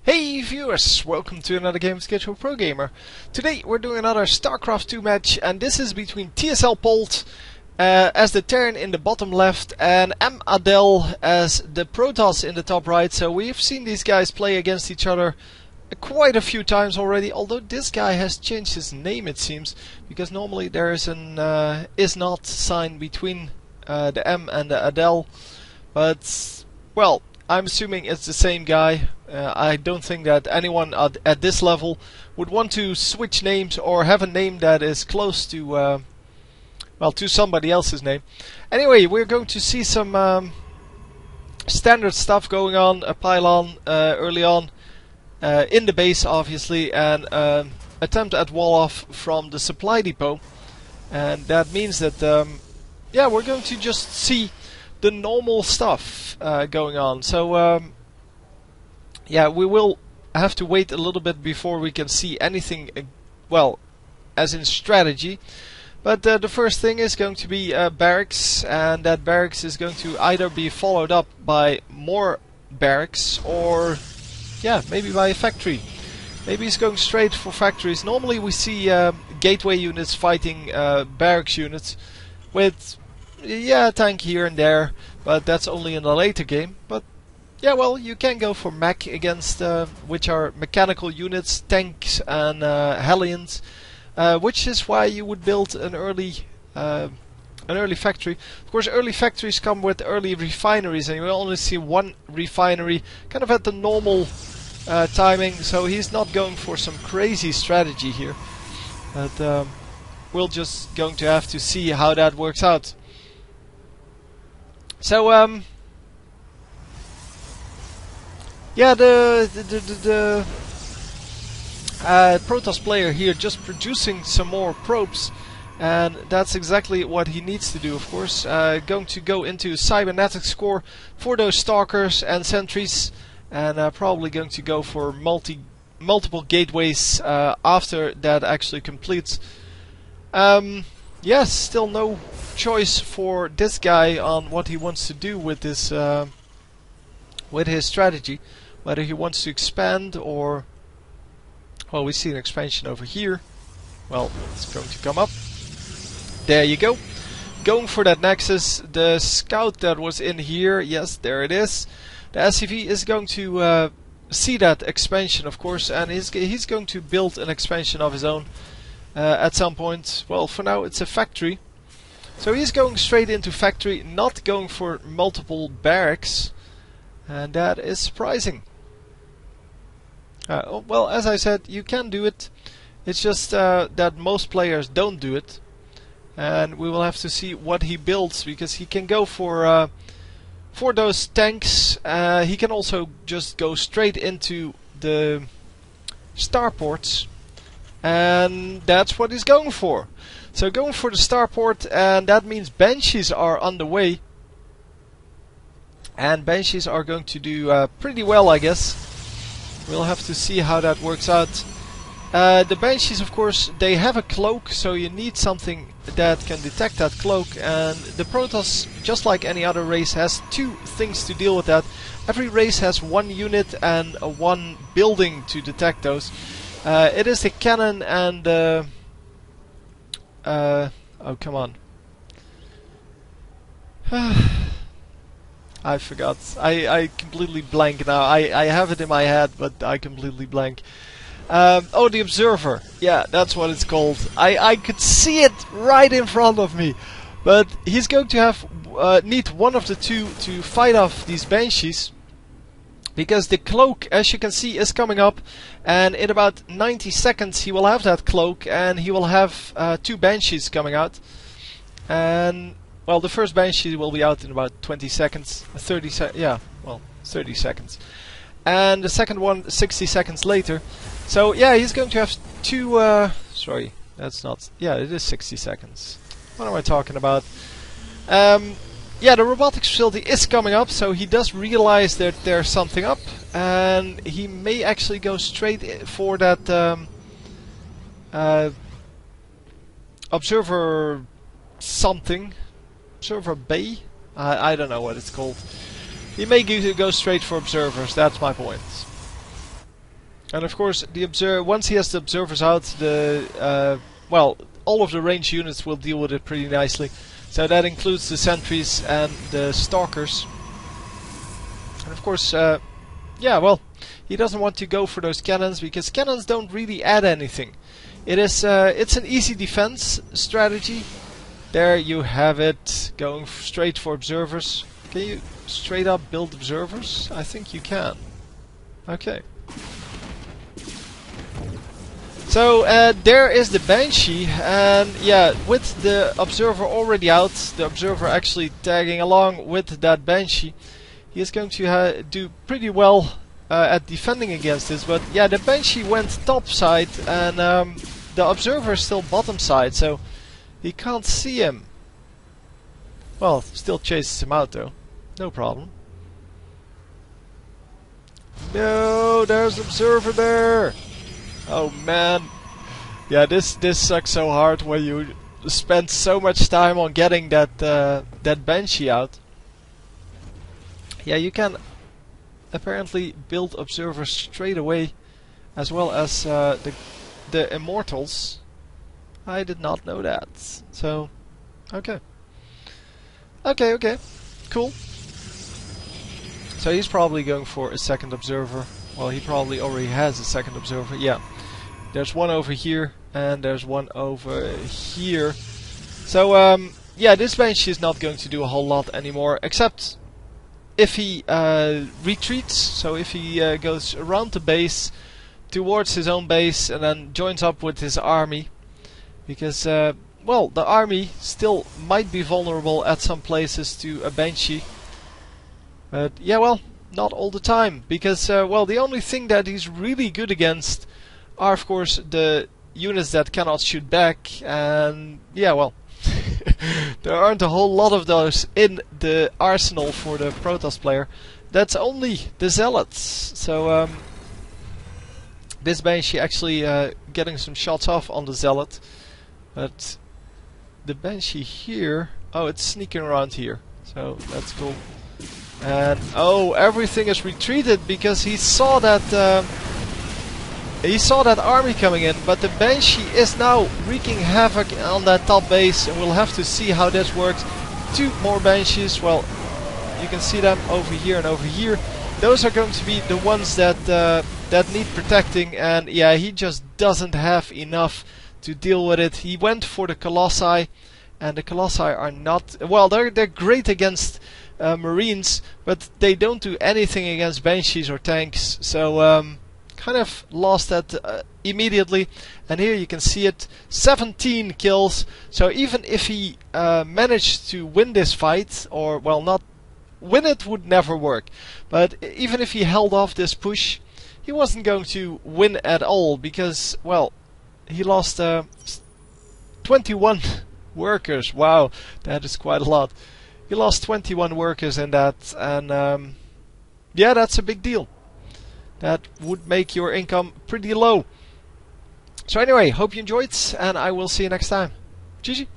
Hey viewers, welcome to another game of CasualProGamer. Today we're doing another StarCraft 2 match, and this is between TSLPolt as the Terran in the bottom left and MAdel as the Protoss in the top right. So we've seen these guys play against each other quite a few times already, although this guy has changed his name, it seems, because normally there is an is not sign between the M and the Adel, but well, I'm assuming it's the same guy. I don't think that anyone at this level would want to switch names or have a name that is close to, well, to somebody else's name. Anyway, we're going to see some standard stuff going on, a pylon early on in the base, obviously, and attempt at wall-off from the supply depot. And that means that, yeah, we're going to just see the normal stuff going on. So yeah, we will have to wait a little bit before we can see anything, well, as in strategy. But the first thing is going to be barracks, and that barracks is going to either be followed up by more barracks or, yeah, maybe by a factory. Maybe he's going straight for factories. Normally we see gateway units fighting barracks units with, yeah, a tank here and there, but that's only in a later game. But yeah, well, you can go for mech against, which are mechanical units, tanks and Hellions, which is why you would build an early factory. Of course, early factories come with early refineries, and you will only see one refinery kind of at the normal timing, so he's not going for some crazy strategy here. But we're just going to have to see how that works out. So yeah, the Protoss player here just producing some more probes, and that's exactly what he needs to do, of course. Going to go into cybernetics core for those stalkers and sentries, and probably going to go for multiple gateways after that actually completes. Yes, still no choice for this guy on what he wants to do with this, with his strategy. Whether he wants to expand or, well, we see an expansion over here. Well, it's going to come up. There you go. Going for that nexus. The scout that was in here, yes, there it is. The SCV is going to see that expansion, of course, and he's going to build an expansion of his own at some point. Well, for now it's a factory. So he's going straight into factory, not going for multiple barracks, and that is surprising. Well, as I said, you can do it. It's just that most players don't do it, and we will have to see what he builds, because he can go for those tanks. He can also just go straight into the starports, and that's what he's going for. So going for the starport, and that means Banshees are on the way, and Banshees are going to do pretty well, I guess. We'll have to see how that works out. The Banshees, of course, they have a cloak, so you need something that can detect that cloak, and the Protoss, just like any other race, has two things to deal with that. Every race has one unit and one building to detect those. It is the cannon and oh, come on. I forgot. I completely blank now. I have it in my head, but I completely blank. Oh, the Observer. Yeah, that's what it's called. I could see it right in front of me. But he's going to have need one of the two to fight off these Banshees, because the cloak, as you can see, is coming up, and in about 90 seconds he will have that cloak, and he will have two Banshees coming out. And well, the first Banshee will be out in about 20 seconds, 30 yeah, well, 30 seconds. And the second one 60 seconds later. So yeah, he's going to have two, sorry, that's not, yeah, it is 60 seconds. What am I talking about? Yeah, the robotics facility is coming up, so he does realize that there's something up, and he may actually go straight for that observer something. Observer Bay? I don't know what it's called. He may go straight for observers, that's my point. And of course, once he has the observers out, well, all of the ranged units will deal with it pretty nicely. So that includes the sentries and the stalkers. And of course, yeah, well, he doesn't want to go for those cannons because cannons don't really add anything. It's an easy defense strategy. There you have it, going straight for observers. Can you straight up build observers? I think you can. Okay. So there is the Banshee, and yeah, with the observer already out, the observer actually tagging along with that Banshee, he is going to do pretty well at defending against this. But yeah, the Banshee went top side, and the observer is still bottom side, so he can't see him. Well, still chases him out though, no problem. No, there's observer there. Oh man, yeah, this sucks so hard when you spend so much time on getting that Banshee out. Yeah, you can apparently build observers straight away, as well as the Immortals. I did not know that. So, okay, cool. So he's probably going for a second observer. Well, he probably already has a second observer. Yeah. There's one over here, and there's one over here. So, yeah, this Banshee is not going to do a whole lot anymore, except if he retreats. So if he goes around the base, towards his own base, and then joins up with his army. Because, well, the army still might be vulnerable at some places to a Banshee. But, yeah, well, not all the time. Because, well, the only thing that he's really good against are of course the units that cannot shoot back, and yeah, well, there aren't a whole lot of those in the arsenal for the Protoss player. That's only the Zealots. So this Banshee actually getting some shots off on the Zealot, but the Banshee here, oh, it's sneaking around here, so that's cool. And oh, everything is retreated because he saw that army coming in, but the Banshee is now wreaking havoc on that top base, and we'll have to see how this works. Two more Banshees, well, you can see them over here and over here. Those are going to be the ones that that need protecting, and yeah, he just doesn't have enough to deal with it. He went for the Colossi, and the Colossi are not, well, they're great against Marines, but they don't do anything against Banshees or tanks, so kind of lost that immediately. And here you can see it, 17 kills. So even if he managed to win this fight, or well, not win it would never work, but even if he held off this push, he wasn't going to win at all, because well, he lost 21 workers. Wow, that is quite a lot. He lost 21 workers in that, and yeah, that's a big deal. That would make your income pretty low. So anyway, hope you enjoyed, and I will see you next time. GG.